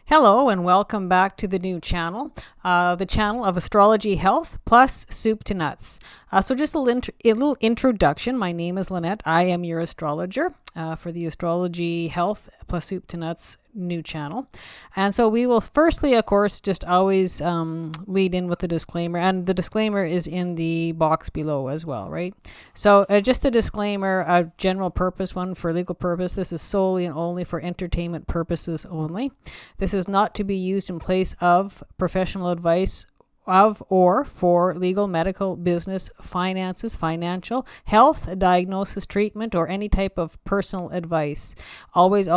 Hello and welcome back to the new channel, the channel of Astrology Health plus Soup to Nuts. So just a little introduction. My name is Lynette. I am your astrologer for the Astrology Health plus Soup to Nuts new channel. And so we will firstly, of course, just always lead in with the disclaimer. And the disclaimer is in the box below as well, right? So just a disclaimer, a general purpose one for legal purpose. This is solely and only for entertainment purposes only. This is not to be used in place of professional advice of or for legal, medical, business, finances, financial, health, diagnosis, treatment, or any type of personal advice. Always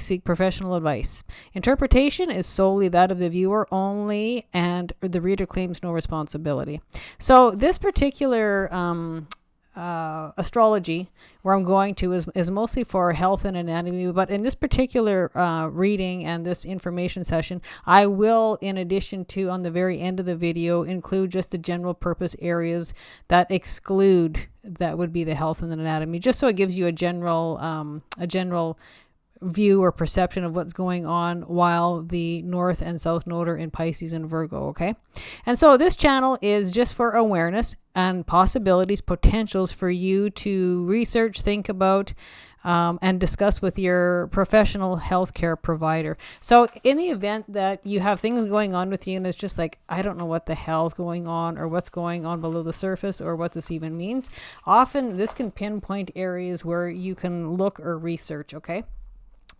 seek professional advice. Interpretation is solely that of the viewer only, and the reader claims no responsibility. So this particular astrology where I'm going to is mostly for health and anatomy, but in this particular reading and this information session, I will, in addition to on the very end of the video, include just the general purpose areas that exclude that would be the health and anatomy, just so it gives you a general view or perception of what's going on while the North and South Node are in Pisces and Virgo, okay? And so this channel is just for awareness and possibilities, potentials for you to research, think about, and discuss with your professional healthcare provider. So in the event that you have things going on with you and it's just like, I don't know what the hell's going on or what's going on below the surface or what this even means, often this can pinpoint areas where you can look or research, okay?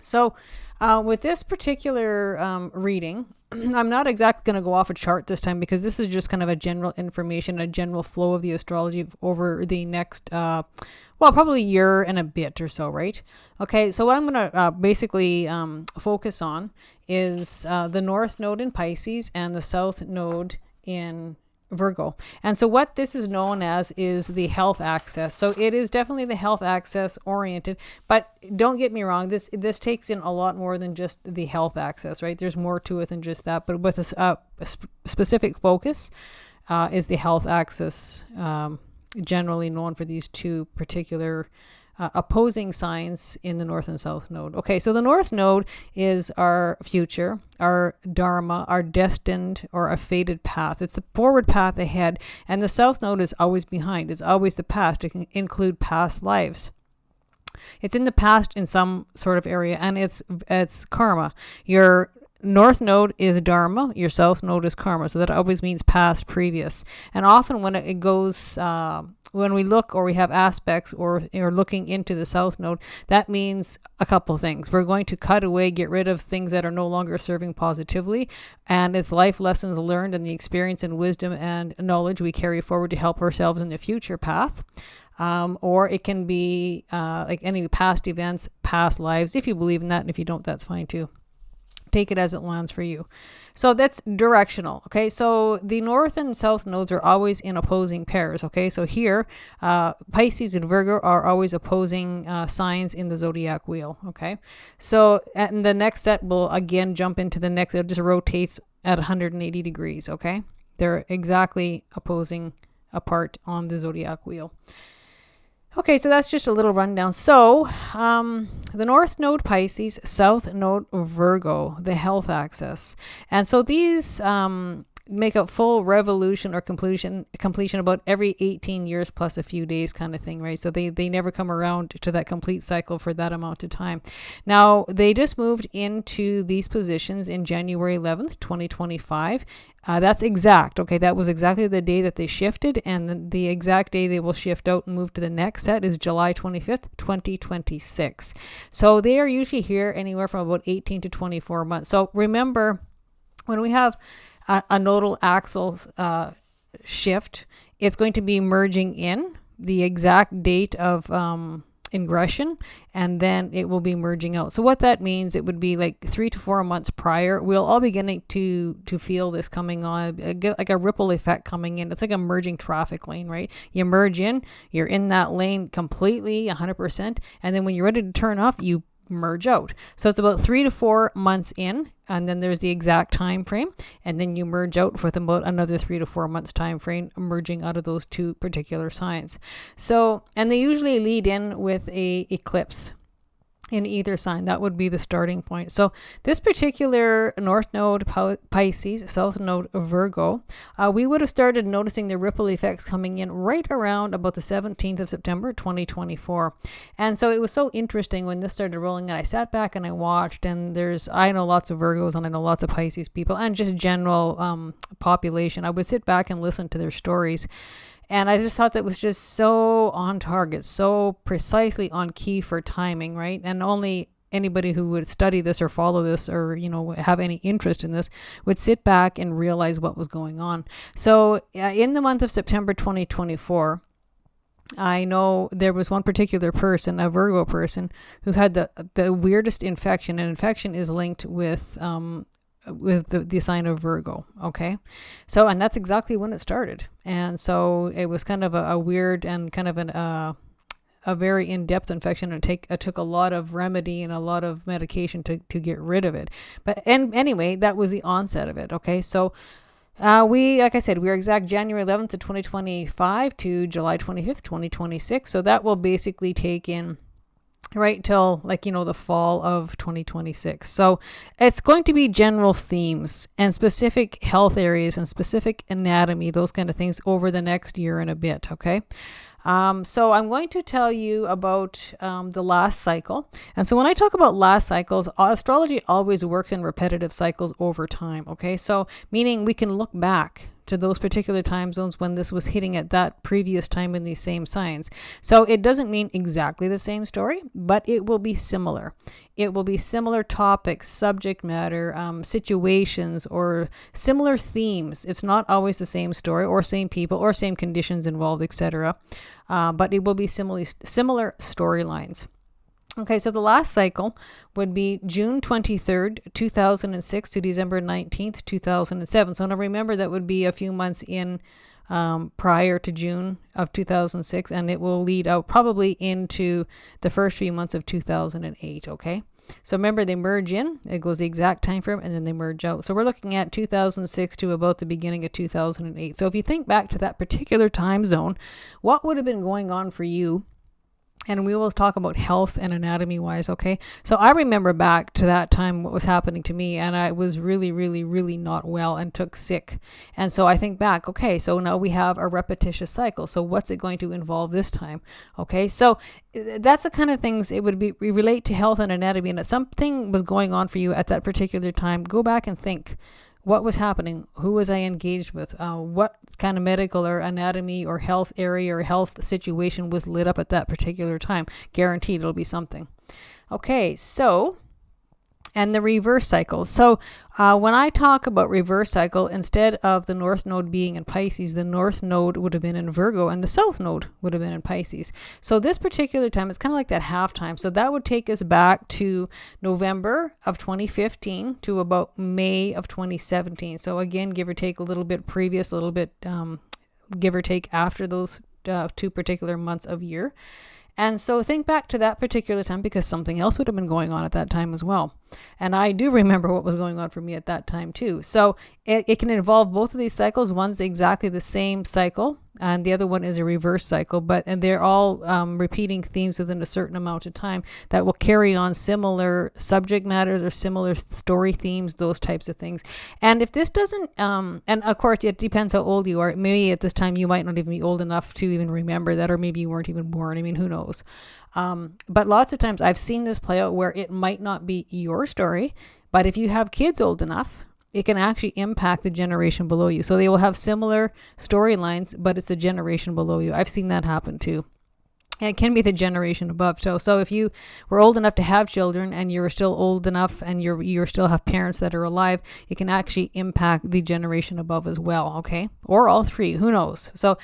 So with this particular reading, I'm not exactly going to go off a chart this time because this is just kind of a general information, a general flow of the astrology over the next, probably year and a bit or so, right? Okay, so what I'm going to basically focus on is the North Node in Pisces and the South Node in Virgo. And so what this is known as is the health axis. So it is definitely the health axis oriented, but don't get me wrong, this takes in a lot more than just the health axis, right? There's more to it than just that, but with a specific focus is the health axis, generally known for these two particular opposing signs in the North and South Node. Okay, so the North Node is our future, our dharma, our destined or a fated path. It's the forward path ahead, and the South Node is always behind. It's always the past. It can include past lives. It's in the past in some sort of area, and it's karma. Your North Node is dharma, your South Node is karma. So that always means past, previous. And often when it goes, when we look or we have aspects or looking into the South Node, that means a couple things. We're going to cut away, get rid of things that are no longer serving positively. And it's life lessons learned and the experience and wisdom and knowledge we carry forward to help ourselves in the future path. Or it can be like any past events, past lives. If you believe in that, and if you don't, that's fine too. Take it as it lands for you. So that's directional. Okay. So the North and South nodes are always in opposing pairs. Okay. So here, Pisces and Virgo are always opposing signs in the zodiac wheel. Okay. So and the next set will again jump into the next. It just rotates at 180 degrees. Okay. They're exactly opposing apart on the zodiac wheel. Okay, so that's just a little rundown. So the North Node Pisces, South Node Virgo, the health axis. And so these make a full revolution or completion about every 18 years plus a few days kind of thing, right? So they never come around to that complete cycle for that amount of time. Now, they just moved into these positions in January 11th, 2025. That's exact. Okay, that was exactly the day that they shifted, and the exact day they will shift out and move to the next set is July 25th, 2026. So they are usually here anywhere from about 18 to 24 months. So remember, when we have a nodal axle shift, it's going to be merging in the exact date of ingression, and then it will be merging out. So what that means, it would be like 3 to 4 months prior. We'll all be beginning to feel this coming on, like a ripple effect coming in. It's like a merging traffic lane, right? You merge in, you're in that lane completely 100%, and then when you're ready to turn off, you merge out. So it's about 3 to 4 months in, and then there's the exact time frame, and then you merge out with about another 3 to 4 months time frame, merging out of those two particular signs. So, and they usually lead in with a eclipse. in either sign. That would be the starting point. So this particular North Node Pisces, South Node Virgo, we would have started noticing the ripple effects coming in right around about the 17th of September 2024. And so it was so interesting when this started rolling, and I sat back and I watched, and I know lots of Virgos and I know lots of Pisces people and just general population. I would sit back and listen to their stories. And I just thought that was just so on target, so precisely on key for timing, right? And only anybody who would study this or follow this or, have any interest in this would sit back and realize what was going on. So in the month of September 2024, I know there was one particular person, a Virgo person, who had the weirdest infection. And infection is linked with the sign of Virgo. Okay. So, and that's exactly when it started. And so it was kind of a weird and kind of a very in-depth infection. It took a lot of remedy and a lot of medication to get rid of it. And anyway, that was the onset of it. Okay. So, like I said, we're exact January 11th of 2025 to July 25th, 2026. So that will basically take in right till the fall of 2026. So it's going to be general themes and specific health areas and specific anatomy, those kind of things over the next year and a bit. Okay. So I'm going to tell you about the last cycle. And so when I talk about last cycles, astrology always works in repetitive cycles over time. Okay. So meaning we can look back to those particular time zones when this was hitting at that previous time in these same signs. So it doesn't mean exactly the same story, but it will be similar. It will be similar topics, subject matter, situations, or similar themes. It's not always the same story or same people or same conditions involved, etc. But it will be similar storylines. Okay, so the last cycle would be June 23rd, 2006 to December 19th, 2007. So now remember that would be a few months in prior to June of 2006, and it will lead out probably into the first few months of 2008, okay? So remember, they merge in, it goes the exact time frame, and then they merge out. So we're looking at 2006 to about the beginning of 2008. So if you think back to that particular time zone, what would have been going on for you? And we will talk about health and anatomy wise, okay? So I remember back to that time what was happening to me, and I was really, really, really not well and took sick. And so I think back, okay, so now we have a repetitious cycle. So what's it going to involve this time? Okay, so that's the kind of things it would be relate to health and anatomy. And if something was going on for you at that particular time, go back and think. What was happening? Who was I engaged with? What kind of medical or anatomy or health area or health situation was lit up at that particular time? Guaranteed it'll be something. Okay, so, and the reverse cycle. So when I talk about reverse cycle, instead of the North Node being in Pisces, the North Node would have been in Virgo and the South Node would have been in Pisces. So this particular time, it's kind of like that half time. So that would take us back to November of 2015 to about May of 2017. So again, give or take a little bit previous, a little bit give or take after those two particular months of year. And so think back to that particular time because something else would have been going on at that time as well. And I do remember what was going on for me at that time too. So it can involve both of these cycles. One's exactly the same cycle and the other one is a reverse cycle, and they're all repeating themes within a certain amount of time that will carry on similar subject matters or similar story themes, those types of things. And if this doesn't, and of course it depends how old you are. Maybe at this time you might not even be old enough to even remember that, or maybe you weren't even born. I mean, who knows? But lots of times I've seen this play out where it might not be your story, but if you have kids old enough, it can actually impact the generation below you. So they will have similar storylines, but it's a generation below you. I've seen that happen too. And it can be the generation above. So if you were old enough to have children and you're still old enough and you still have parents that are alive, it can actually impact the generation above as well, okay? Or all three, who knows? So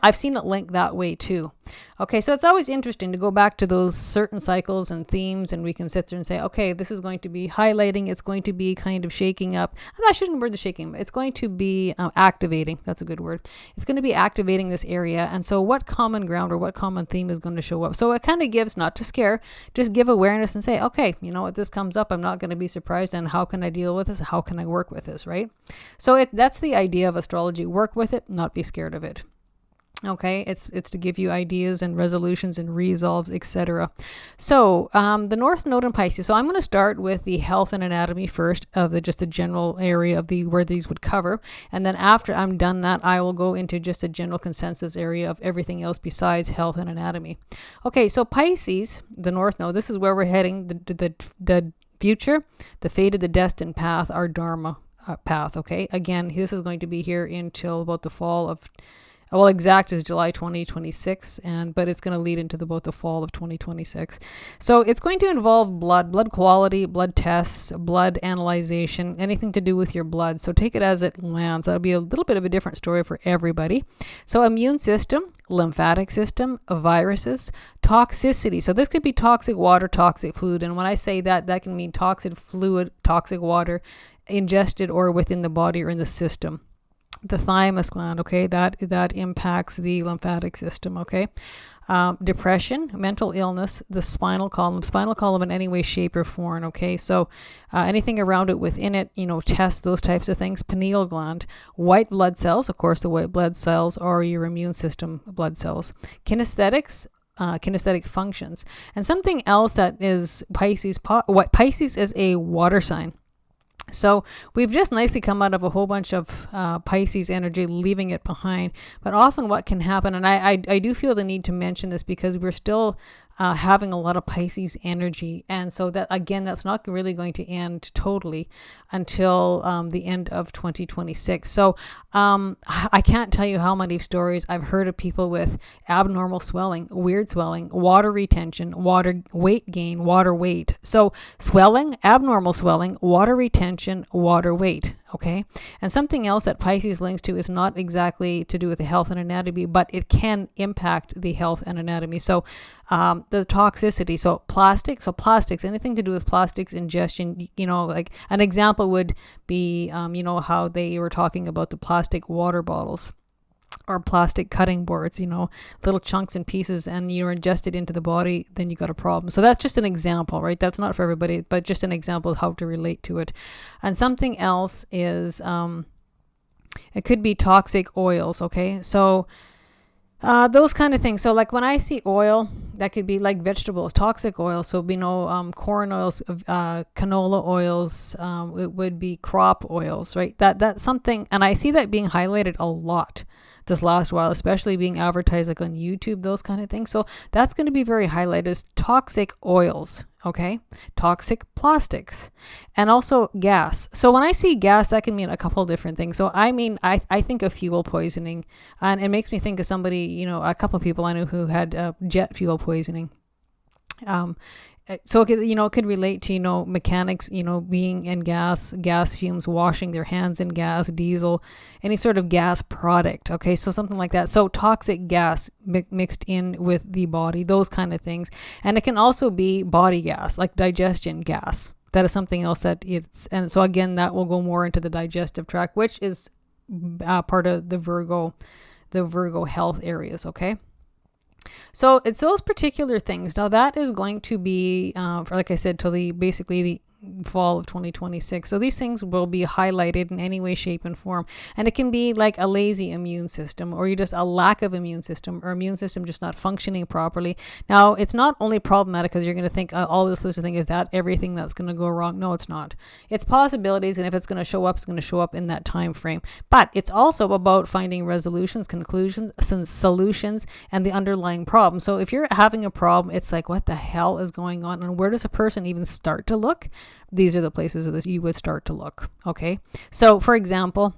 I've seen it linked that way too. Okay, so it's always interesting to go back to those certain cycles and themes, and we can sit there and say, okay, this is going to be highlighting, it's going to be kind of shaking up. I shouldn't word the shaking, but it's going to be activating. That's a good word. It's going to be activating this area. And so what common ground or what common theme is going to show up? So it kind of gives, not to scare, just give awareness and say, okay, you know what, this comes up, I'm not going to be surprised, and how can I deal with this? How can I work with this, right? So that's the idea of astrology. Work with it, not be scared of it. Okay, it's to give you ideas and resolutions and resolves, etc. So the North Node in Pisces. So I'm going to start with the health and anatomy first of the just a general area of the where these would cover, and then after I'm done that, I will go into just a general consensus area of everything else besides health and anatomy. Okay, so Pisces, the North Node. This is where we're heading. The future, the fated, the destined path, our Dharma path. Okay, again, this is going to be here until about the fall of. Well, exact is July 2026, but it's going to lead into about the fall of 2026. So it's going to involve blood quality, blood tests, blood analyzation, anything to do with your blood. So take it as it lands. That'll be a little bit of a different story for everybody. So immune system, lymphatic system, viruses, toxicity. So this could be toxic water, toxic fluid. And when I say that, that can mean toxic fluid, toxic water ingested or within the body or in the system. The thymus gland, okay, that impacts the lymphatic system, okay. Depression, mental illness, the spinal column in any way, shape, or form, okay. So anything around it, within it, tests, those types of things. Pineal gland, white blood cells, of course, the white blood cells are your immune system blood cells. Kinesthetics, kinesthetic functions, and something else that is Pisces. Pisces is a water sign. So we've just nicely come out of a whole bunch of Pisces energy, leaving it behind. But often what can happen, and I do feel the need to mention this because we're still having a lot of Pisces energy. And so that, again, that's not really going to end totally until the end of 2026. So I can't tell you how many stories I've heard of people with abnormal swelling, weird swelling, water retention, water weight gain, water weight. So swelling, abnormal swelling, water retention, water weight. Okay. And something else that Pisces links to is not exactly to do with the health and anatomy, but it can impact the health and anatomy. So the toxicity, so plastics, anything to do with plastics ingestion, like an example would be, how they were talking about the plastic water bottles or plastic cutting boards, little chunks and pieces, and you're ingested into the body, then you got a problem. So that's just an example, right? That's not for everybody, but just an example of how to relate to it. And something else is, it could be toxic oils, okay? So those kind of things. So like when I see oil, that could be like vegetables, toxic oil. So corn oils, canola oils, it would be crop oils, right? That's something, and I see that being highlighted a lot this last while, especially being advertised like on YouTube, those kind of things. So that's going to be very highlighted as toxic oils, okay? Toxic plastics, and also gas. So when I see gas, that can mean a couple of different things. So I think of fuel poisoning, and it makes me think of somebody, a couple of people I know who had jet fuel poisoning. So it could relate to mechanics being in gas fumes, washing their hands in gas, diesel, any sort of gas product. Okay, so something like that. So toxic gas mixed in with the body, those kind of things. And it can also be body gas, like digestion gas. That is something else and so again, that will go more into the digestive tract, which is part of the Virgo health areas. Okay. So it's those particular things. Now that is going to be, like I said, till basically the fall of 2026. So these things will be highlighted in any way, shape, and form. And it can be like a lazy immune system, or you just a lack of immune system, or immune system just not functioning properly. Now, it's not only problematic because you're going to think all this list of things, is that everything that's going to go wrong? No, it's not. It's possibilities, and if it's going to show up, it's going to show up in that time frame. But it's also about finding resolutions, conclusions, some solutions, and the underlying problem. So if you're having a problem, it's like, what the hell is going on? And where does a person even start to look? These are the places that you would start to look. Okay. So for example,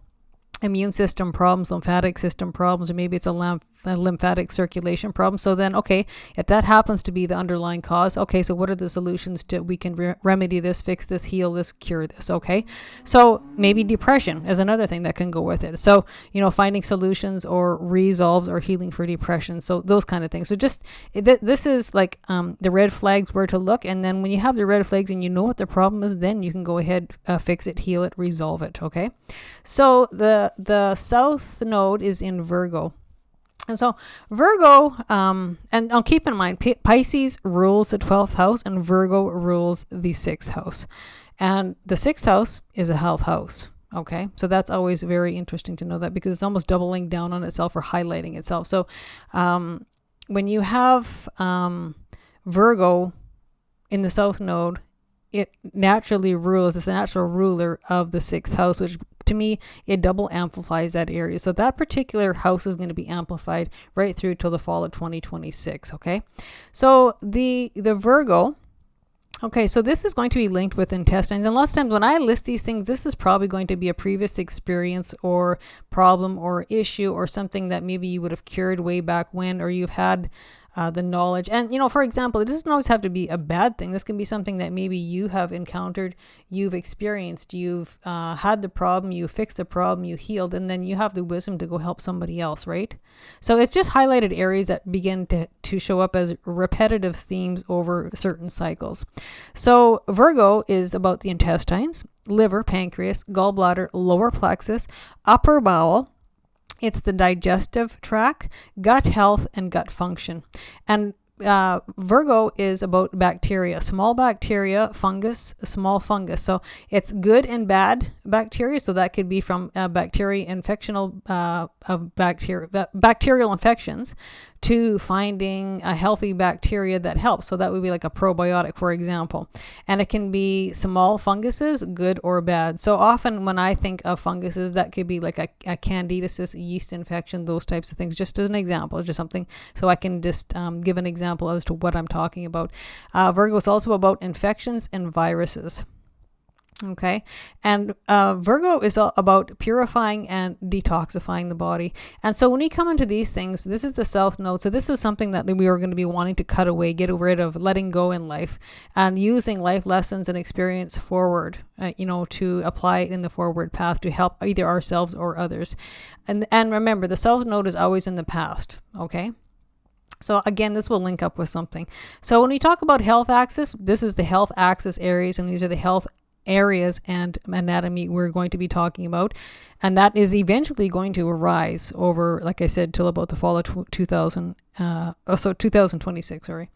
immune system problems, lymphatic system problems, or maybe it's a lymphatic circulation problem. So then, okay, if that happens to be the underlying cause, okay, so what are the solutions we can remedy this, fix this, heal this, cure this? Okay. So maybe depression is another thing that can go with it. So, finding solutions or resolves or healing for depression. So those kind of things. So just, this is like the red flags, where to look. And then when you have the red flags and you know what the problem is, then you can go ahead, fix it, heal it, resolve it. Okay. So the South Node is in Virgo. And so Virgo, and I'll keep in mind, Pisces rules the 12th house and Virgo rules the 6th house. And the 6th house is a health house. Okay, so that's always very interesting to know that, because it's almost doubling down on itself or highlighting itself. So when you have Virgo in the South Node, it naturally rules, it's the natural ruler of the 6th house, which to me, it double amplifies that area. So that particular house is going to be amplified right through till the fall of 2026, okay? So the Virgo, okay, so this is going to be linked with intestines. And lots of times when I list these things, this is probably going to be a previous experience or problem or issue or something that maybe you would have cured way back when, or you've had the knowledge. And, for example, it doesn't always have to be a bad thing. This can be something that maybe you have encountered, you've experienced, you've had the problem, you fixed the problem, you healed, and then you have the wisdom to go help somebody else, right? So it's just highlighted areas that begin to show up as repetitive themes over certain cycles. So Virgo is about the intestines, liver, pancreas, gallbladder, lower plexus, upper bowel. It's the digestive tract, gut health, and gut function. And Virgo is about bacteria, small bacteria, fungus, small fungus. So it's good and bad bacteria. So that could be from bacterial infections to finding a healthy bacteria that helps. So that would be like a probiotic, for example. And it can be small funguses, good or bad. So often when I think of funguses, that could be like a candidiasis, yeast infection, those types of things, just as an example, just something so I can just give an example as to what I'm talking about. Virgo is also about infections and viruses. Okay. And Virgo is about purifying and detoxifying the body. And so when we come into these things, this is the South Node. So this is something that we are going to be wanting to cut away, get rid of, letting go in life, and using life lessons and experience forward, to apply it in the forward path to help either ourselves or others. And remember, the South Node is always in the past. Okay. So again, this will link up with something. So when we talk about health axis, this is the health axis areas, and these are the health areas and anatomy we're going to be talking about, and that is eventually going to arise over, like I said, till about the fall of 2026. Sorry.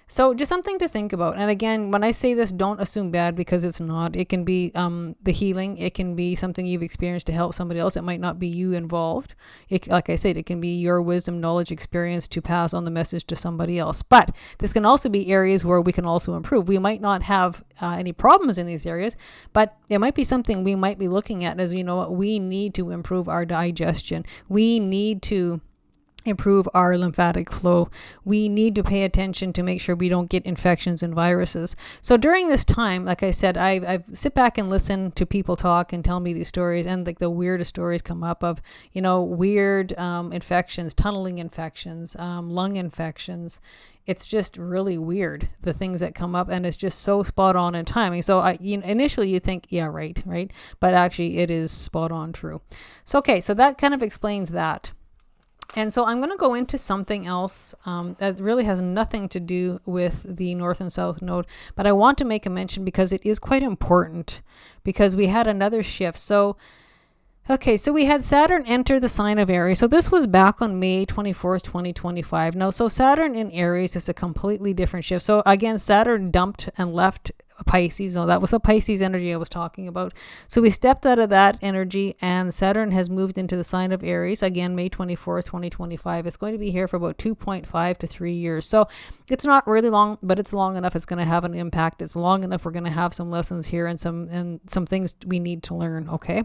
So just something to think about. And again, when I say this, don't assume bad, because it's not. It can be the healing. It can be something you've experienced to help somebody else. It might not be you involved. Like I said, it can be your wisdom, knowledge, experience to pass on the message to somebody else. But this can also be areas where we can also improve. We might not have any problems in these areas, but it might be something we might be looking at as, we need to improve our digestion. We need to improve our lymphatic flow. We need to pay attention to make sure we don't get infections and viruses. So during this time, like I said, I sit back and listen to people talk and tell me these stories, and like the weirdest stories come up of, weird infections, tunneling infections, lung infections. It's just really weird, the things that come up, and it's just so spot on in timing. So initially you think, yeah, right, but actually it is spot on true. So okay, so that kind of explains that. And so I'm going to go into something else that really has nothing to do with the North and South Node, but I want to make a mention because it is quite important, because we had another shift. So, okay, so we had Saturn enter the sign of Aries. So this was back on May 24th, 2025. Now, so Saturn in Aries is a completely different shift. So again, Saturn dumped and left Pisces. No, that was the Pisces energy I was talking about. So we stepped out of that energy, and Saturn has moved into the sign of Aries again, May 24th, 2025. It's going to be here for about 2.5 to 3 years. So it's not really long, but it's long enough. It's going to have an impact. It's long enough. We're going to have some lessons here and some things we need to learn. Okay.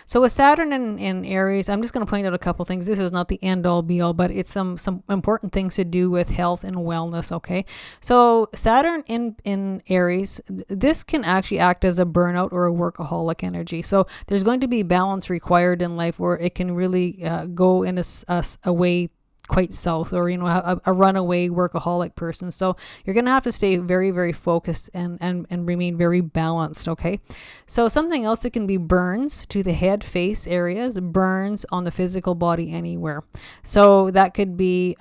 So with Saturn in Aries, I'm just going to point out a couple things. This is not the end all be all, but it's some important things to do with health and wellness. Okay. So Saturn in Aries, this can actually act as a burnout or a workaholic energy. So there's going to be balance required in life where it can really go in a way quite south, or a runaway workaholic person. So you're going to have to stay very, very focused and remain very balanced. Okay. So something else that can be burns to the head, face areas, burns on the physical body anywhere. So that could be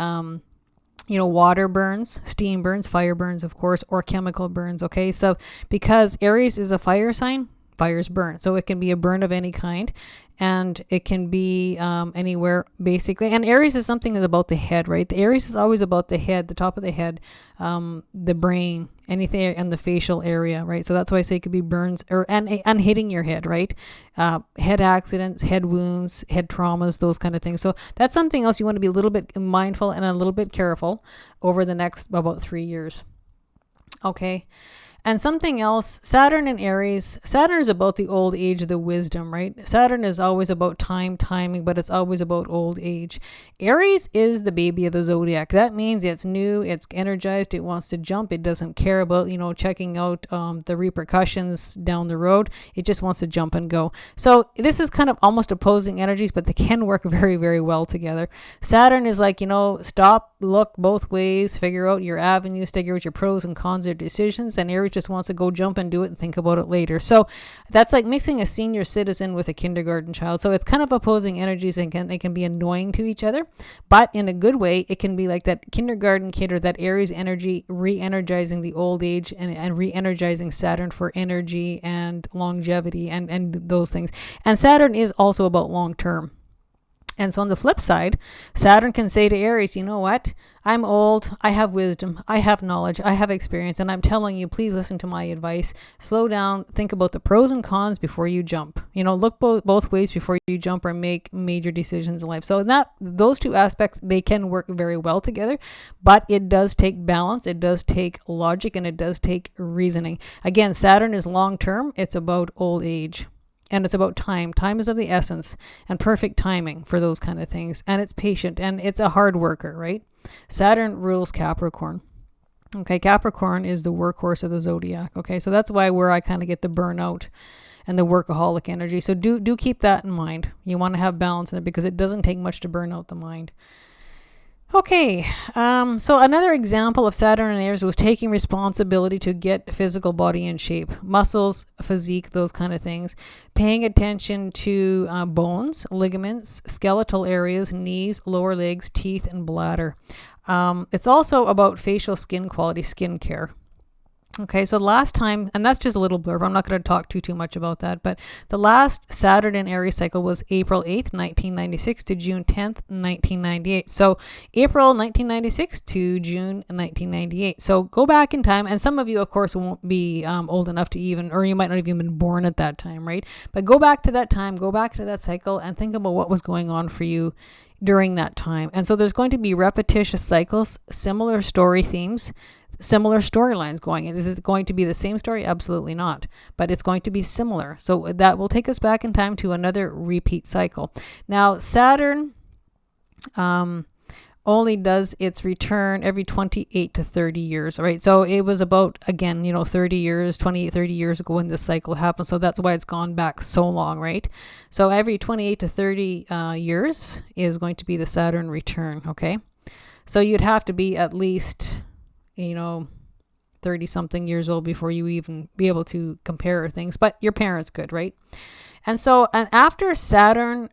water burns, steam burns, fire burns, of course, or chemical burns. Okay. So because Aries is a fire sign, fires burn. So it can be a burn of any kind. and it can be anywhere basically. And Aries is something that's about the head, right? The Aries is always about the head, the top of the head, the brain, anything in the facial area, right? So that's why I say it could be burns and hitting your head, right? Head accidents, head wounds, head traumas, those kind of things. So that's something else you want to be a little bit mindful and a little bit careful over the next about 3 years. Okay. And something else, Saturn and Aries. Saturn is about the old age, the wisdom, right? Saturn is always about timing, but it's always about old age. Aries is the baby of the zodiac. That means it's new, it's energized, it wants to jump. It doesn't care about, checking out the repercussions down the road. It just wants to jump and go. So this is kind of almost opposing energies, but they can work very, very well together. Saturn is like, stop, look both ways, figure out your avenues, figure out your pros and cons of decisions. And Aries just wants to go jump and do it and think about it later. So that's like mixing a senior citizen with a kindergarten child. So it's kind of opposing energies, and they can be annoying to each other, but in a good way. It can be like that kindergarten kid or that Aries energy re-energizing the old age and re-energizing Saturn for energy and longevity and those things. And Saturn is also about long term. And so on the flip side, Saturn can say to Aries, you know what? I'm old. I have wisdom. I have knowledge. I have experience. And I'm telling you, please listen to my advice. Slow down. Think about the pros and cons before you jump. Look both ways before you jump or make major decisions in life. So those two aspects, they can work very well together. But it does take balance. It does take logic. And it does take reasoning. Again, Saturn is long term. It's about old age. And it's about time. Time is of the essence, and perfect timing for those kind of things. And it's patient, and it's a hard worker, right? Saturn rules Capricorn. Okay, Capricorn is the workhorse of the zodiac. Okay, so that's where I kind of get the burnout and the workaholic energy. So do keep that in mind. You want to have balance in it because it doesn't take much to burn out the mind. Okay, so another example of Saturn and Aries was taking responsibility to get physical body in shape, muscles, physique, those kind of things, paying attention to bones, ligaments, skeletal areas, knees, lower legs, teeth, and bladder. It's also about facial skin quality, skin care. Okay, so last time, and that's just a little blurb, I'm not going to talk too much about that, but the last Saturn in Aries cycle was April 8th, 1996 to June 10th, 1998. So April 1996 to June 1998. So go back in time, and some of you, of course, won't be old enough to even, or you might not have even been born at that time, right? But go back to that time, go back to that cycle, and think about what was going on for you during that time. And so there's going to be repetitious cycles, similar story themes, similar storylines going. Is it going to be the same story? Absolutely not. But it's going to be similar. So that will take us back in time to another repeat cycle. Now, Saturn only does its return every 28 to 30 years, right? So it was about, again, 30 years ago when this cycle happened. So that's why it's gone back so long, right? So every 28 to 30 years is going to be the Saturn return, okay? So you'd have to be at least 30 something years old before you even be able to compare things, but your parents could, right? And after Saturn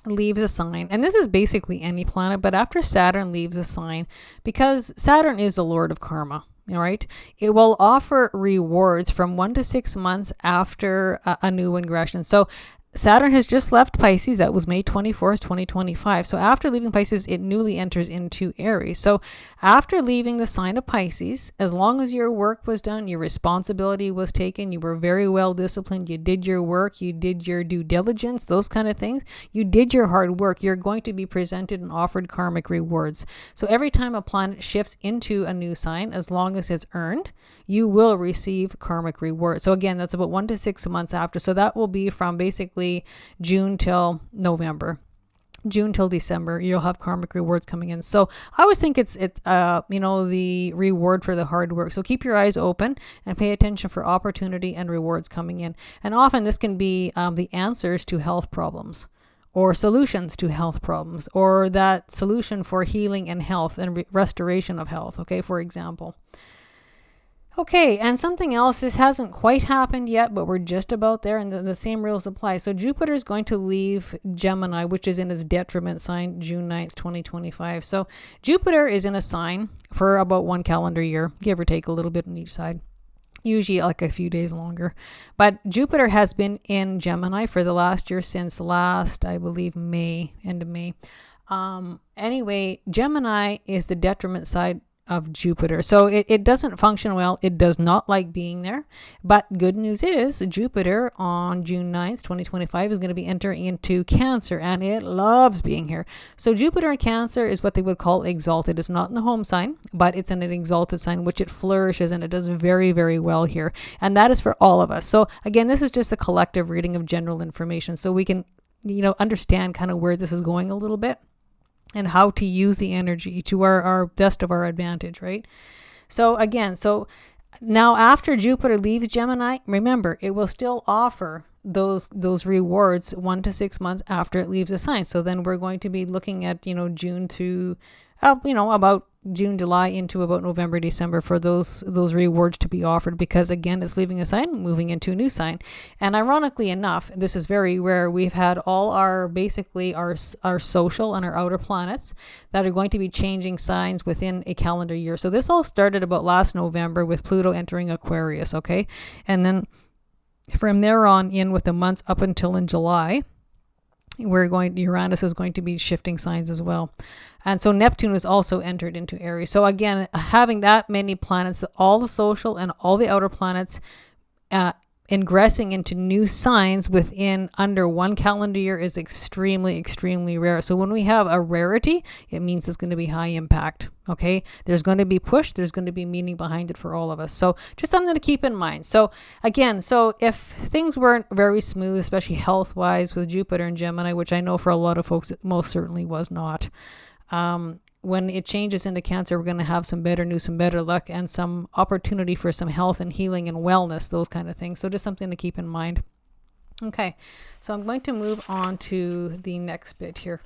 leaves a sign, and this is basically any planet, but after Saturn leaves a sign, because Saturn is the Lord of karma, right? It will offer rewards from 1 to 6 months after a new ingression. So Saturn has just left Pisces. That was May 24th, 2025. So after leaving Pisces, it newly enters into Aries. So after leaving the sign of Pisces, as long as your work was done, your responsibility was taken, you were very well disciplined, you did your work, you did your due diligence, those kind of things, you did your hard work, you're going to be presented and offered karmic rewards. So every time a planet shifts into a new sign, as long as it's earned, you will receive karmic rewards. So again, that's about 1 to 6 months after. So that will be from basically June till November. June till December, you'll have karmic rewards coming in. So I always think it's the reward for the hard work. So keep your eyes open and pay attention for opportunity and rewards coming in. And often this can be the answers to health problems, or solutions to health problems, or that solution for healing and health and restoration of health. Okay, for example. Okay, and something else, this hasn't quite happened yet, but we're just about there, and the same rules apply. So Jupiter is going to leave Gemini, which is in its detriment sign, June 9th, 2025. So Jupiter is in a sign for about 1 calendar year, give or take a little bit on each side. usually like a few days longer. But Jupiter has been in Gemini for the last year, since last, I believe, May, end of May. Anyway, Gemini is the detriment side of Jupiter. So it doesn't function well. It does not like being there. But good news is Jupiter on June 9th, 2025 is going to be entering into Cancer, and it loves being here. So Jupiter in Cancer is what they would call exalted. It's not in the home sign, but it's in an exalted sign, which it flourishes, and it does very, very well here. And that is for all of us. So again, this is just a collective reading of general information, so we can, understand kind of where this is going a little bit, and how to use the energy to our best of our advantage, right? So again, so now after Jupiter leaves Gemini, remember, it will still offer those rewards 1 to 6 months after it leaves the sign. So then we're going to be looking at, June to, about June, July into about November, December for those rewards to be offered, because again, it's leaving a sign, moving into a new sign. And ironically enough, this is very rare, we've had all our social and our outer planets that are going to be changing signs within a calendar year. So this all started about last November with Pluto entering Aquarius, okay? And then from there on in, with the months up until in July, Uranus is going to be shifting signs as well. And so Neptune was also entered into Aries. So again, having that many planets, all the social and all the outer planets ingressing into new signs within under one calendar year is extremely, extremely rare. So when we have a rarity, it means it's going to be high impact. Okay, there's going to be push, there's going to be meaning behind it for all of us. So just something to keep in mind. So again, so if things weren't very smooth, especially health wise with Jupiter and Gemini, which I know for a lot of folks it most certainly was not, when it changes into Cancer, we're going to have some better news, some better luck, and some opportunity for some health and healing and wellness, those kind of things. So just something to keep in mind. Okay, so I'm going to move on to the next bit here.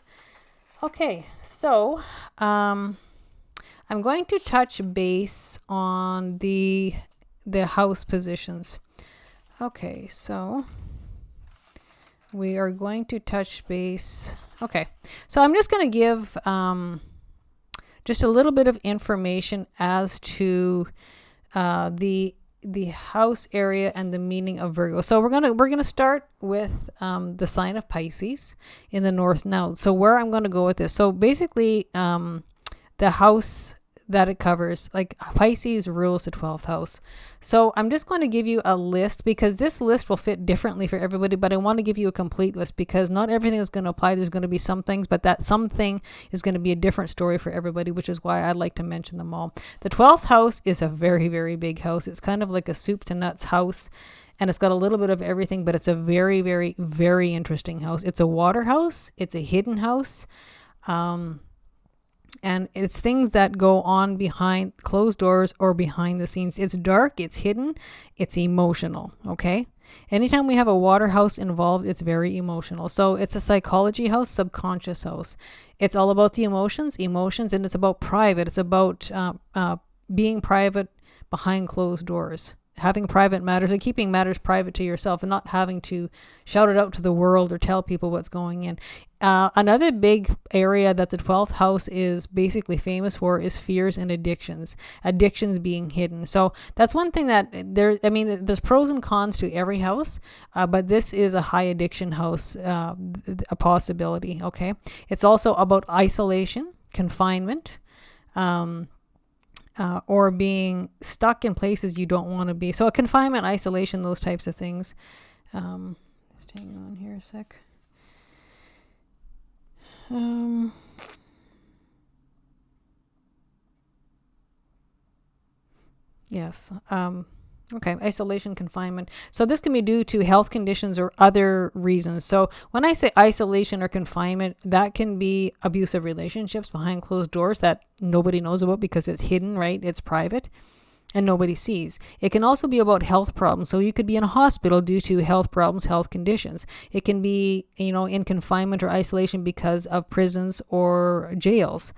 Okay, so I'm going to touch base on the house positions. Okay, so we are going to touch base. Okay, so I'm just going to give just a little bit of information as to the house area and the meaning of Virgo. So we're gonna start with the sign of Pisces in the North Node. So where I'm going to go with this. So basically, the house that it covers, like Pisces rules the 12th house. So I'm just going to give you a list, because this list will fit differently for everybody, but I want to give you a complete list because not everything is going to apply. There's going to be some things, but that something is going to be a different story for everybody, which is why I'd like to mention them all. The 12th house is a very, very big house. It's kind of like a soup to nuts house, and it's got a little bit of everything, but it's a very, very, very interesting house. It's a water house. It's a hidden house. And it's things that go on behind closed doors or behind the scenes. It's dark, it's hidden, it's emotional, okay? Anytime we have a water house involved, it's very emotional. So it's a psychology house, subconscious house. It's all about the emotions, and it's about private. It's about being private behind closed doors. Having private matters and keeping matters private to yourself and not having to shout it out to the world or tell people what's going in. Another big area that the 12th house is basically famous for is fears and addictions being hidden. So that's one thing that there's pros and cons to every house, but this is a high addiction house, a possibility. Okay. It's also about isolation, confinement, or being stuck in places you don't want to be. So a confinement, isolation, those types of things. Just hang on here a sec. Yes. Okay, isolation, confinement. So this can be due to health conditions or other reasons. So when I say isolation or confinement, that can be abusive relationships behind closed doors that nobody knows about because it's hidden, right? It's private and nobody sees. It can also be about health problems. So you could be in a hospital due to health problems, health conditions. It can be, in confinement or isolation because of prisons or jails.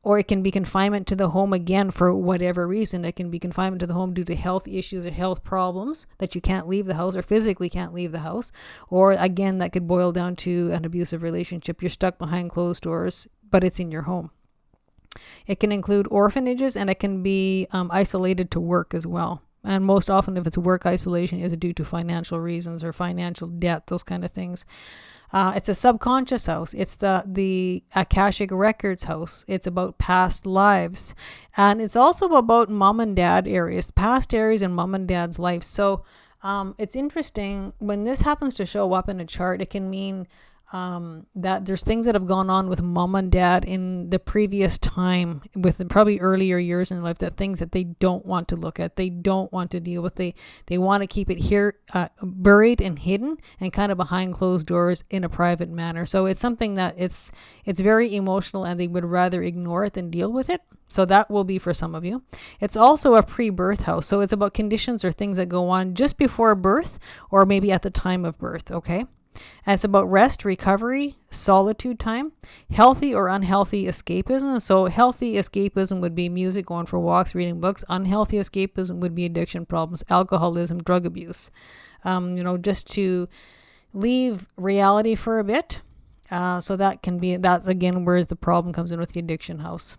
Or it can be confinement to the home again for whatever reason. It can be confinement to the home due to health issues or health problems that you can't leave the house or physically can't leave the house. Or again, that could boil down to an abusive relationship. You're stuck behind closed doors, but it's in your home. It can include orphanages, and it can be isolated to work as well. And most often, if it's work isolation, is due to financial reasons or financial debt, those kind of things. It's a subconscious house. It's the Akashic Records house. It's about past lives. And it's also about mom and dad areas, past areas in mom and dad's life. So it's interesting when this happens to show up in a chart. It can mean that there's things that have gone on with mom and dad in the previous time, with probably earlier years in life, that things that they don't want to look at, they don't want to deal with, they want to keep it here, buried and hidden and kind of behind closed doors in a private manner. So it's something that it's very emotional, and they would rather ignore it than deal with it. So that will be for some of you. It's also a pre-birth house. So it's about conditions or things that go on just before birth, or maybe at the time of birth. Okay. And it's about rest, recovery, solitude time, healthy or unhealthy escapism. So healthy escapism would be music, going for walks, reading books. Unhealthy escapism would be addiction problems, alcoholism, drug abuse. Just to leave reality for a bit. So that's again where the problem comes in with the addiction house.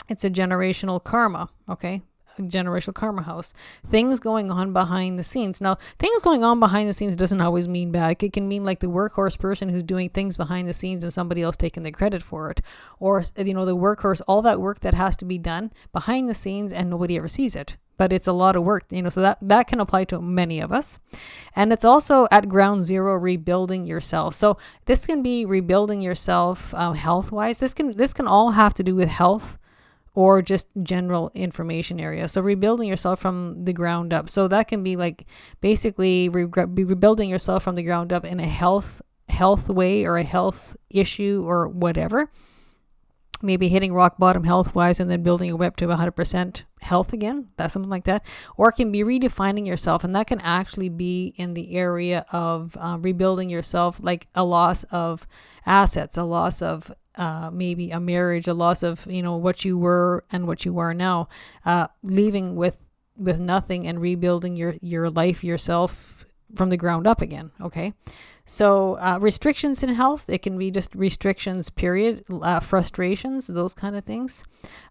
It's a generational karma. Okay. Generational karma house. Things going on behind the scenes. Now, things going on behind the scenes doesn't always mean bad. It can mean like the workhorse person who's doing things behind the scenes and somebody else taking the credit for it. Or, the workhorse, all that work that has to be done behind the scenes and nobody ever sees it. But it's a lot of work, so that can apply to many of us. And it's also at ground zero, rebuilding yourself. So this can be rebuilding yourself health-wise. This can all have to do with health, or just general information area. So rebuilding yourself from the ground up. So that can be like basically rebuilding yourself from the ground up in a health way, or a health issue, or whatever. Maybe hitting rock bottom health wise and then building your way up to 100% health again. That's something like that. Or it can be redefining yourself. And that can actually be in the area of rebuilding yourself, like a loss of assets, a loss of maybe a marriage, a loss of, what you were and what you are now, leaving with nothing and rebuilding your life, yourself from the ground up again. Okay. So restrictions in health, it can be just restrictions, period, frustrations, those kind of things.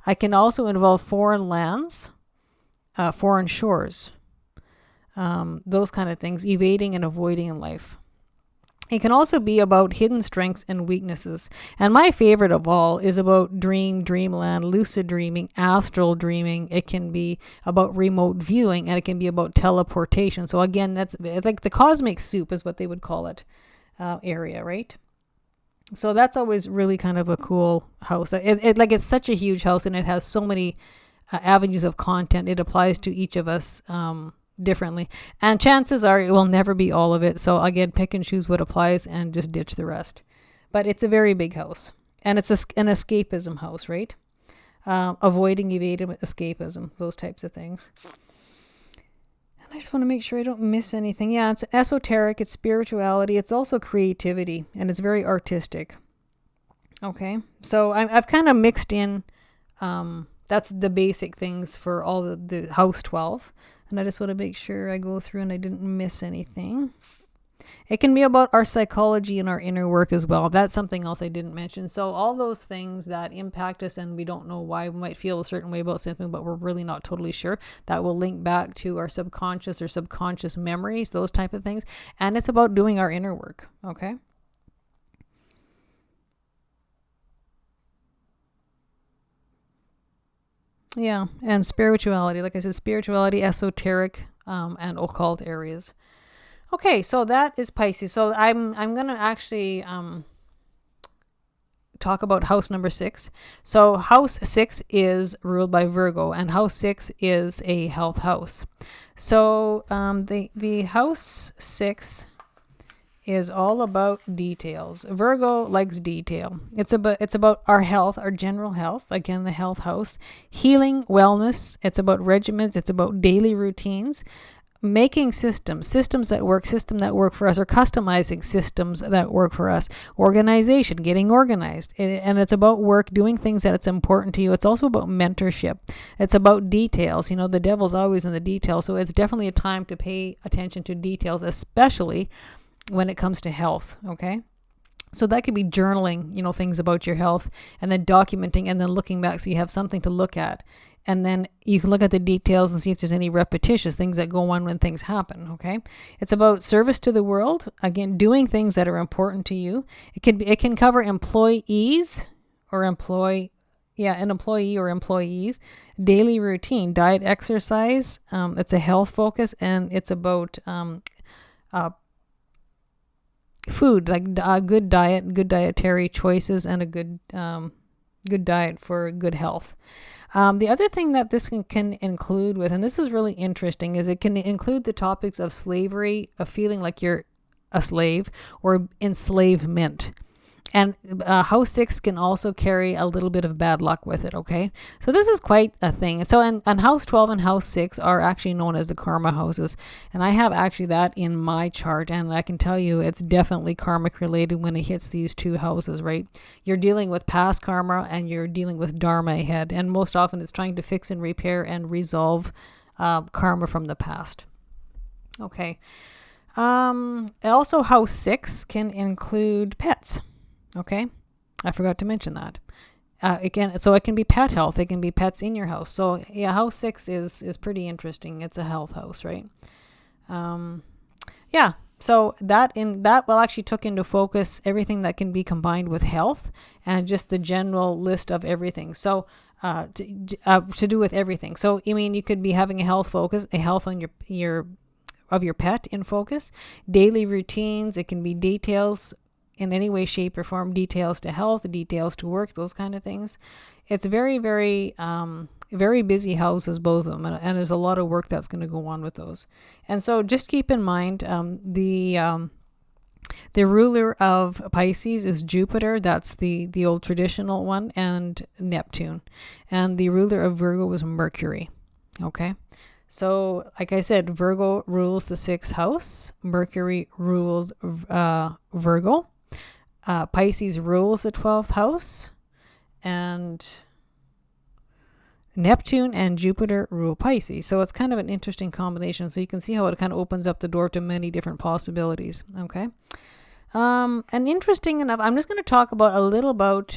I can also involve foreign lands, foreign shores, those kind of things, evading and avoiding in life. It can also be about hidden strengths and weaknesses. And my favorite of all is about dreamland, lucid dreaming, astral dreaming. It can be about remote viewing, and it can be about teleportation. So again, it's like the cosmic soup is what they would call it, area, right? So that's always really kind of a cool house. It's such a huge house, and it has so many avenues of content. It applies to each of us differently, and chances are it will never be all of it. So again, pick and choose what applies and just ditch the rest. But it's a very big house, and it's an escapism house, right? Avoiding, evading, escapism, those types of things. And I just want to make sure I don't miss anything. Yeah, it's esoteric, it's spirituality, it's also creativity, and it's very artistic. Okay, so I've kind of mixed in, that's the basic things for all the house 12. And I just want to make sure I go through and I didn't miss anything. It can be about our psychology and our inner work as well. That's something else I didn't mention. So all those things that impact us and we don't know why, we might feel a certain way about something, but we're really not totally sure. That will link back to our subconscious or subconscious memories, those type of things. And it's about doing our inner work. Okay. Yeah, and spirituality, like I said, spirituality, esoteric, and occult areas. Okay, so that is Pisces. So I'm gonna actually talk about house number 6. So house 6 is ruled by Virgo, and house 6 is a health house. So the house 6 is all about details. Virgo likes detail. It's about our health, our general health. Again, the health house. Healing, wellness. It's about regimens. It's about daily routines. Making systems that work for us, or customizing systems that work for us. Organization, getting organized. And it's about work, doing things that it's important to you. It's also about mentorship. It's about details. The devil's always in the details. So it's definitely a time to pay attention to details, especially when it comes to health. Okay. So that could be journaling, things about your health, and then documenting and then looking back so you have something to look at. And then you can look at the details and see if there's any repetitious things that go on when things happen, okay? It's about service to the world. Again, doing things that are important to you. It can cover employees or an employee or employees, daily routine, diet, exercise. It's a health focus, and it's about food, like a good diet, good dietary choices, and a good diet for good health. The other thing that this can include with, and this is really interesting, is it can include the topics of slavery, of feeling like you're a slave, or enslavement. And house 6 can also carry a little bit of bad luck with it, okay? So this is quite a thing. So, and house 12 and house 6 are actually known as the karma houses. And I have actually that in my chart, and I can tell you it's definitely karmic related when it hits these two houses, right? You're dealing with past karma and you're dealing with dharma ahead. And most often it's trying to fix and repair and resolve karma from the past. Okay. Also, house 6 can include pets. Okay, I forgot to mention that. It can be pet health. It can be pets in your house. So yeah, house 6 is pretty interesting. It's a health house, right? Yeah. So that will actually took into focus everything that can be combined with health and just the general list of everything. So to do with everything. So you could be having a health focus, a health on your pet in focus, daily routines. It can be details in any way, shape, or form, details to health, details to work, those kind of things. It's very, very, very busy houses, both of them, and there's a lot of work that's going to go on with those. And so just keep in mind, the ruler of Pisces is Jupiter. That's the old traditional one, and Neptune. And the ruler of Virgo was Mercury. Okay. So, like I said, Virgo rules the 6th house. Mercury rules Virgo. Pisces rules the 12th house, and Neptune and Jupiter rule Pisces. So it's kind of an interesting combination. So you can see how it kind of opens up the door to many different possibilities. Okay. And interesting enough, I'm just going to talk about a little about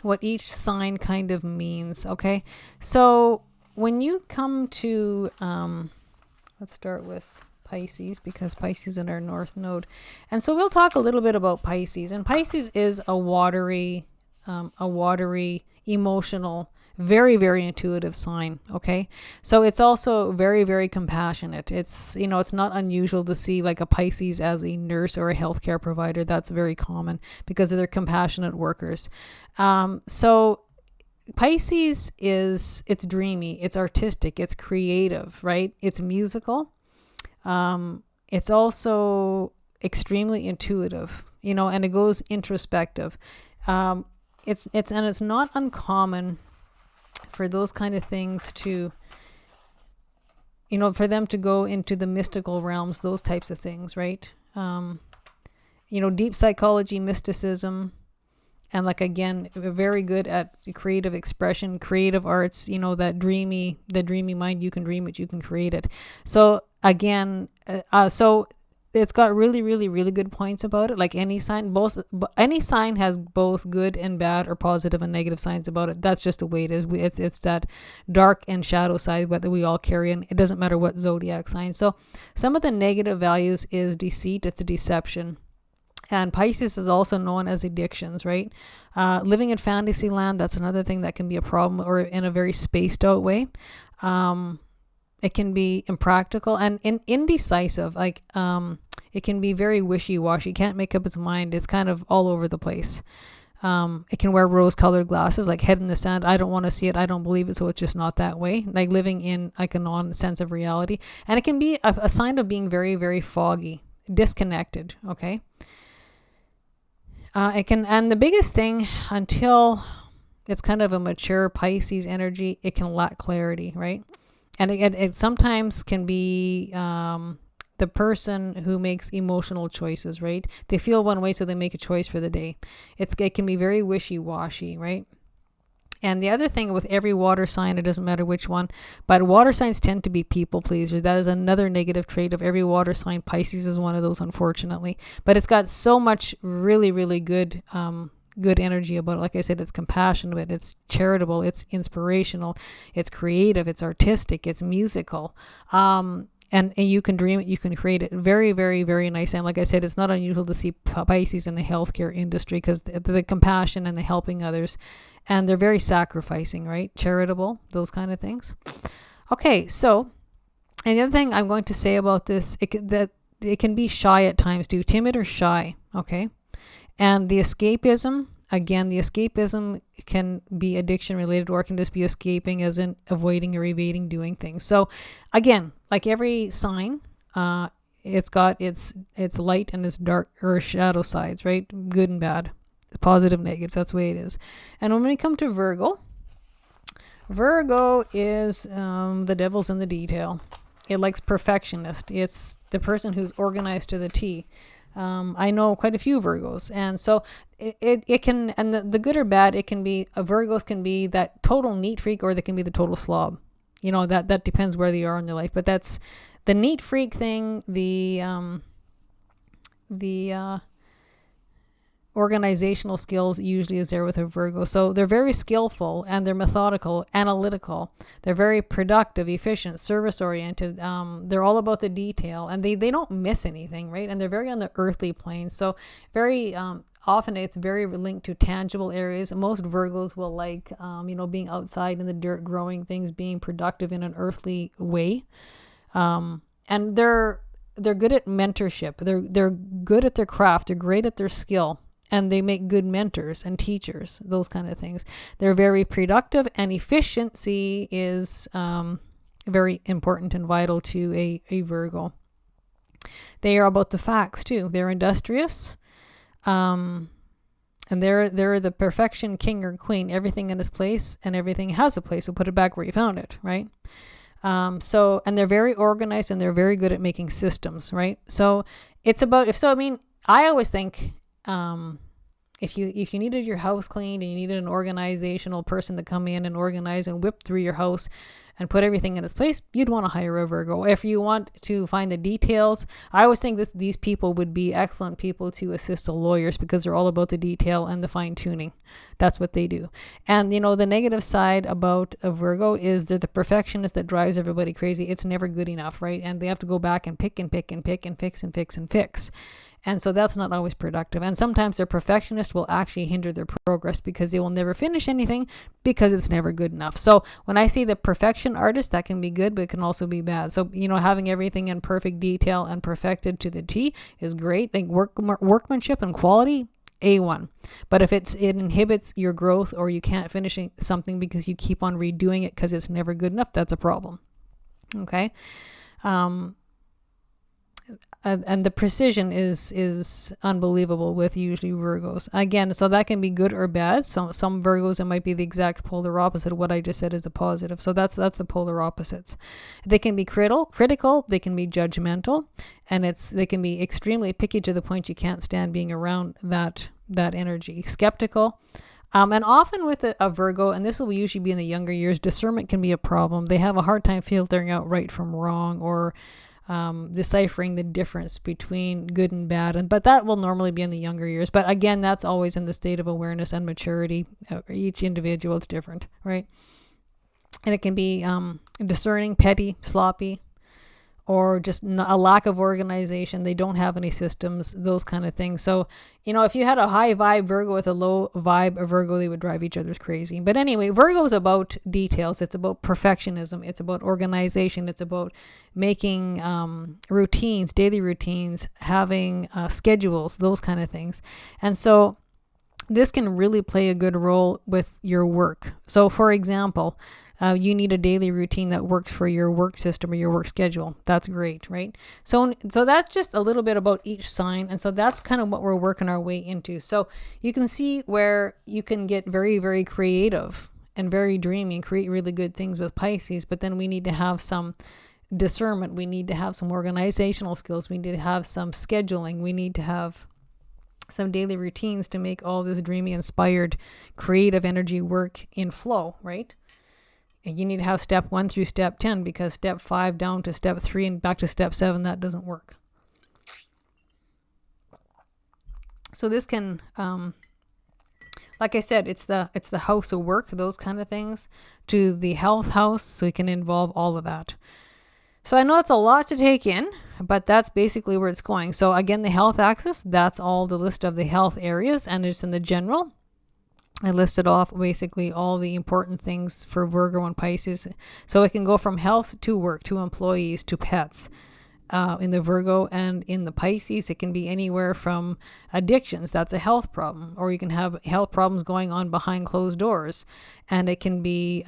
what each sign kind of means. Okay. So when you come to, let's start with Pisces, because Pisces is in our north node. And so we'll talk a little bit about Pisces. And Pisces is a watery, emotional, very, very intuitive sign. Okay. So it's also very, very compassionate. It's, it's not unusual to see like a Pisces as a nurse or a healthcare provider. That's very common because they're compassionate workers. So Pisces it's dreamy, it's artistic, it's creative, right? It's musical. It's also extremely intuitive, and it goes introspective. It's not uncommon for those kind of things to, for them to go into the mystical realms, those types of things, right? Deep psychology, mysticism, and like, again, very good at creative expression, creative arts, that dreamy mind. You can dream it, you can create it. So again, so it's got really, really, really good points about it. Like any sign has both good and bad, or positive and negative signs about it. That's just the way it is. It's that dark and shadow side that we all carry, and it doesn't matter what zodiac sign. So some of the negative values is deceit. It's a deception. And Pisces is also known as addictions, right? Living in fantasy land, that's another thing that can be a problem, or in a very spaced out way. It can be impractical and indecisive. Like, it can be very wishy-washy. Can't make up its mind. It's kind of all over the place. It can wear rose-colored glasses, like head in the sand. I don't want to see it. I don't believe it. So it's just not that way. Like living in like a non-sense of reality. And it can be a sign of being very, very foggy, disconnected. Okay. And the biggest thing, until it's kind of a mature Pisces energy, it can lack clarity, right? And it sometimes can be the person who makes emotional choices, right? They feel one way, so they make a choice for the day. It can be very wishy-washy, right? And the other thing with every water sign, it doesn't matter which one, but water signs tend to be people pleasers. That is another negative trait of every water sign. Pisces is one of those, unfortunately. But it's got so much really, really good good energy about it. Like I said, it's compassionate, it's charitable, it's inspirational, it's creative, it's artistic, it's musical. And you can dream it, you can create it. Very, very, very nice. And like I said, it's not unusual to see Pisces in the healthcare industry because the compassion and the helping others. And they're very sacrificing, right? Charitable, those kind of things. Okay, so, and the other thing I'm going to say about this, that it can be shy at times too, timid or shy, okay? And the escapism, again, the escapism can be addiction related, or it can just be escaping as in avoiding or evading doing things. So again, like every sign, it's got its light and its dark or shadow sides, right? Good and bad, positive, negative. That's the way it is. And when we come to Virgo, Virgo is the devil's in the detail. It likes perfectionist. It's the person who's organized to the T. I know quite a few Virgos, and so it can, and the good or bad, it can be, Virgos can be that total neat freak, or they can be the total slob. You know, that depends where they are in their life, but that's the neat freak thing, the organizational skills usually is there with a Virgo. So they're very skillful, and they're methodical, analytical. They're very productive, efficient, service oriented. They're all about the detail, and they don't miss anything, right? And they're very on the earthly plane. So very often it's very linked to tangible areas. Most Virgos will like, being outside in the dirt, growing things, being productive in an earthly way. And they're good at mentorship. They're good at their craft. They're great at their skill. And they make good mentors and teachers, those kind of things. They're very productive, and efficiency is very important and vital to a Virgo. They are about the facts too. They're industrious, and they're the perfection king or queen. Everything in its place, and everything has a place. So put it back where you found it, right? And they're very organized, and they're very good at making systems, right? So it's about I always think. If you needed your house cleaned and you needed an organizational person to come in and organize and whip through your house and put everything in its place, you'd want to hire a Virgo. If you want to find the details, I always think these people would be excellent people to assist the lawyers, because they're all about the detail and the fine tuning. That's what they do. And the negative side about a Virgo is they're the perfectionist that drives everybody crazy. It's never good enough, right? And they have to go back and pick and pick and pick and fix and fix and fix. And so that's not always productive. And sometimes their perfectionist will actually hinder their progress, because they will never finish anything because it's never good enough. So when I see the perfection artist, that can be good, but it can also be bad. So, having everything in perfect detail and perfected to the T is great. Like workmanship and quality, A1. But if it inhibits your growth, or you can't finish something because you keep on redoing it because it's never good enough, that's a problem. Okay. And the precision is unbelievable with usually Virgos. Again, so that can be good or bad. Some Virgos, it might be the exact polar opposite of what I just said is the positive. So that's the polar opposites. They can be critical, they can be judgmental, and they can be extremely picky to the point you can't stand being around that energy. Skeptical. And often with a Virgo, and this will usually be in the younger years, discernment can be a problem. They have a hard time filtering out right from wrong, or deciphering the difference between good and bad. But that will normally be in the younger years. But again, that's always in the state of awareness and maturity. Each individual is different, right? And it can be discerning, petty, sloppy, or just a lack of organization. They don't have any systems, those kind of things. So, if you had a high vibe Virgo with a low vibe Virgo, they would drive each other's crazy. But anyway, Virgo is about details. It's about perfectionism. It's about organization. It's about making routines, daily routines, having schedules, those kind of things. And so this can really play a good role with your work. So for example, you need a daily routine that works for your work system or your work schedule. That's great, right? So that's just a little bit about each sign. And so that's kind of what we're working our way into. So you can see where you can get very, very creative and very dreamy and create really good things with Pisces. But then we need to have some discernment. We need to have some organizational skills. We need to have some scheduling. We need to have some daily routines to make all this dreamy, inspired, creative energy work in flow, right? And you need to have step 1 through step 10, because step 5 down to step 3 and back to step 7, that doesn't work. So this can, like I said, it's the house of work, those kind of things, to the health house, so it can involve all of that. So I know it's a lot to take in, but that's basically where it's going. So again, the health axis, that's all the list of the health areas, and it's in the general. I listed off basically all the important things for Virgo and Pisces. So it can go from health to work, to employees, to pets. In the Virgo and in the Pisces, it can be anywhere from addictions. That's a health problem. Or you can have health problems going on behind closed doors. And it can be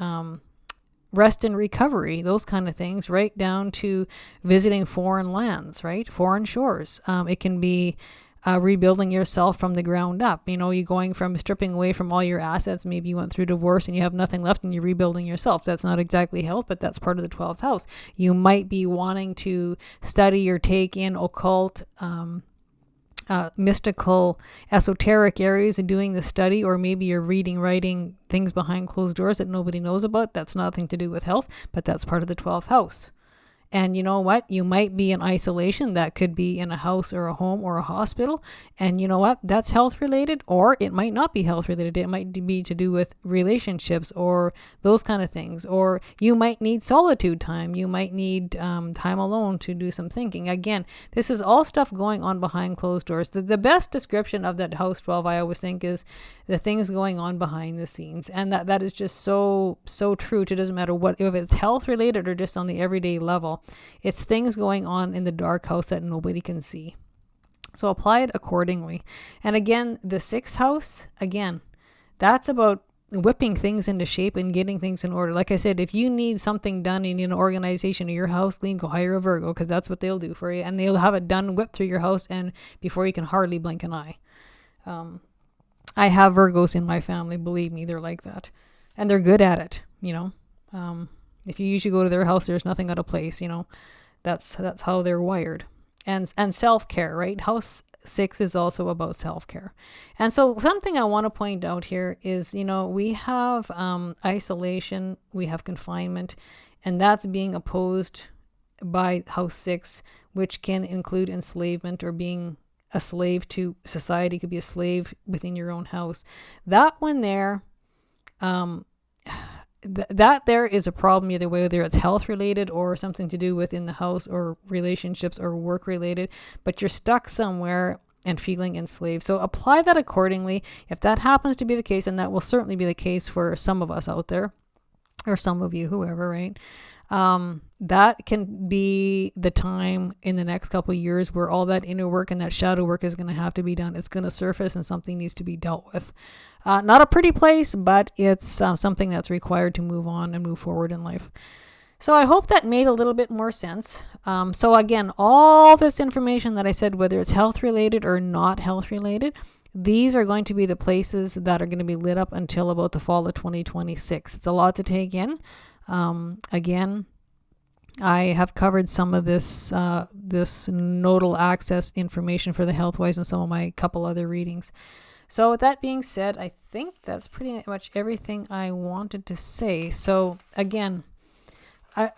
rest and recovery, those kind of things, right down to visiting foreign lands, right? Foreign shores. It can be rebuilding yourself from the ground up. You know, you're going from stripping away from all your assets. Maybe you went through divorce and you have nothing left and you're rebuilding yourself. That's not exactly health, but that's part of the 12th house. You might be wanting to study or take in occult, mystical, esoteric areas and doing the study, or maybe you're writing things behind closed doors that nobody knows about. That's nothing to do with health, but that's part of the 12th house. And you know what? You might be in isolation. That could be in a house or a home or a hospital. And you know what? That's health related, or it might not be health related. It might be to do with relationships or those kind of things. Or you might need solitude time. You might need time alone to do some thinking. Again, this is all stuff going on behind closed doors. The best description of that house 12, I always think, is the things going on behind the scenes. And that is just so true. It doesn't matter what, if it's health related or just on the everyday level. It's things going on in the dark house that nobody can see. So apply it accordingly. And again, the 6th house, again, that's about whipping things into shape and getting things in order. Like I said, if you need something done in an organization or your house, then go hire a Virgo, because that's what they'll do for you. And they'll have it done, whipped through your house, and before you can hardly blink an eye. I have Virgos in my family, believe me, they're like that. And they're good at it, you know. If you usually go to their house, there's nothing out of place, you know. That's how they're wired. And self-care, right? House 6 is also about self-care. And so something I want to point out here is, you know, we have isolation, we have confinement, and that's being opposed by house 6, which can include enslavement or being a slave to society. Could be a slave within your own house. That one there, that there is a problem either way, whether it's health related or something to do within the house or relationships or work related, but you're stuck somewhere and feeling enslaved. So apply that accordingly. If that happens to be the case, and that will certainly be the case for some of us out there, or some of you, whoever, right? That can be the time in the next couple of years where all that inner work and that shadow work is going to have to be done. It's going to surface and something needs to be dealt with. Not a pretty place, but it's something that's required to move on and move forward in life. So I hope that made a little bit more sense. So again, all this information that I said, whether it's health related or not health related, these are going to be the places that are going to be lit up until about the fall of 2026. It's a lot to take in. Again, I have covered some of this nodal access information for the health-wise in some of my couple other readings. So with that being said, I think that's pretty much everything I wanted to say. So again,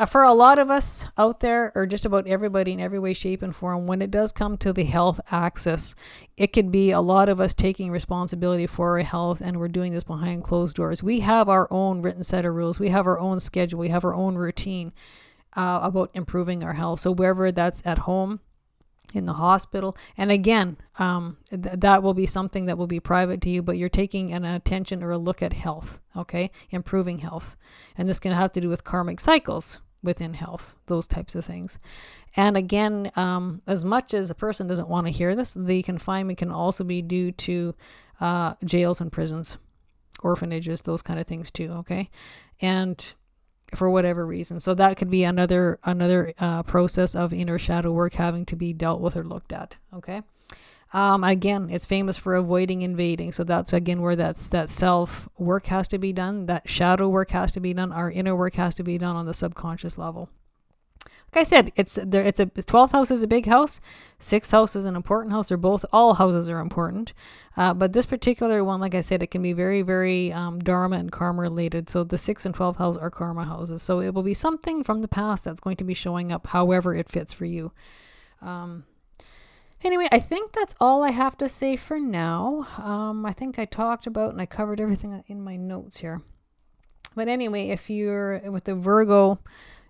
for a lot of us out there, or just about everybody in every way, shape, and form, when it does come to the health axis, it could be a lot of us taking responsibility for our health, and we're doing this behind closed doors. We have our own written set of rules. We have our own schedule. We have our own routine about improving our health. So wherever that's at home, in the hospital, and again, that will be something that will be private to you, but you're taking an attention or a look at health, okay? Improving health. And this can have to do with karmic cycles within health, those types of things. And again, as much as a person doesn't want to hear this, the confinement can also be due to jails and prisons, orphanages, those kind of things too, okay? And for whatever reason. So that could be another process of inner shadow work having to be dealt with or looked at. Okay. Again, it's famous for avoiding invading. So that's again where that self work has to be done. That shadow work has to be done. Our inner work has to be done on the subconscious level. like I said, it's there. It's a 12th house is a big house. 6th house is an important house, or both. All houses are important, but this particular one, like I said, it can be very, very dharma and karma related. So the 6th and 12th house are karma houses. So it will be something from the past that's going to be showing up, however it fits for you. Anyway, I think that's all I have to say for now. I think I talked about and I covered everything in my notes here. But anyway, if you're with the Virgo,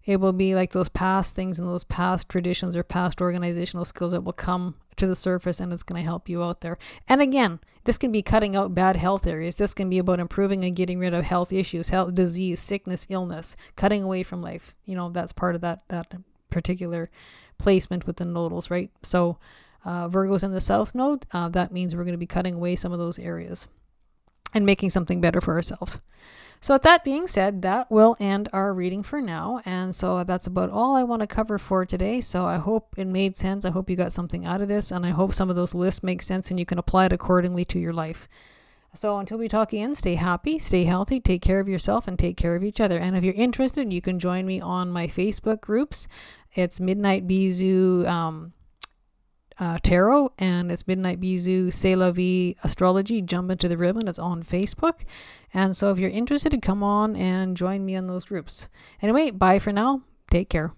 it will be like those past things and those past traditions or past organizational skills that will come to the surface, and it's going to help you out there. And again, this can be cutting out bad health areas. This can be about improving and getting rid of health issues, health, disease, sickness, illness, cutting away from life. That's part of that particular placement with the nodals, right? So Virgo's in the south node. That means we're going to be cutting away some of those areas and making something better for ourselves. So with that being said, that will end our reading for now. And so that's about all I want to cover for today. So I hope it made sense. I hope you got something out of this. And I hope some of those lists make sense and you can apply it accordingly to your life. So until we talk again, stay happy, stay healthy, take care of yourself, and take care of each other. And if you're interested, you can join me on my Facebook groups. It's Midnight Bijou Tarot, and it's Midnight Bijou C'est la Vie Astrology. Jump into the ribbon. It's on Facebook. And so if you're interested, come on and join me on those groups. Anyway, bye for now. Take care.